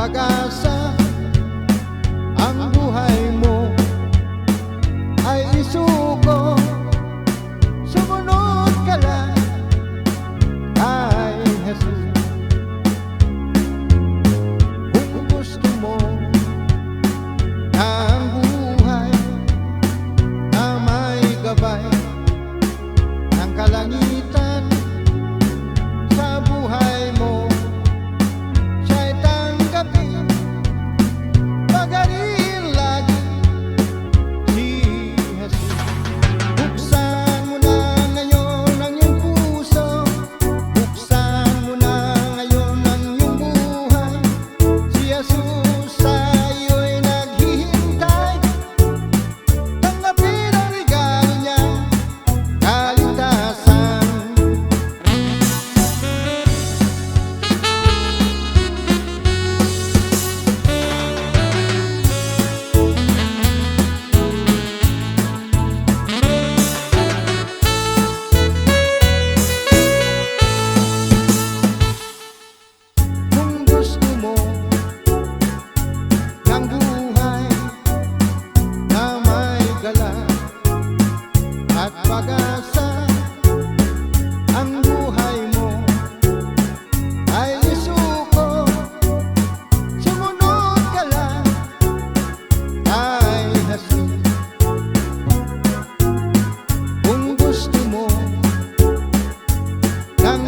pag-asa. Ang buhay mo ay isuko, sumunod ka lang kay Jesus. Kung gusto mo ang buhay na may gabay ng kalangitan sa buhay mo, siya'y tanggapin, pagarin lagi si Jesus. Buksan mo na ngayon ang iyong puso, buksan mo na ngayon ang iyong buhay. Si Jesus sa iyo'y naghihintay, tanggapin ang regalo niyang kaligtasan. Kung gusto mo ng buhay na may galak at pag-asa, ang buhay mo ay isuko, sumunod ka lang kay Jesus. Kung gusto mo ng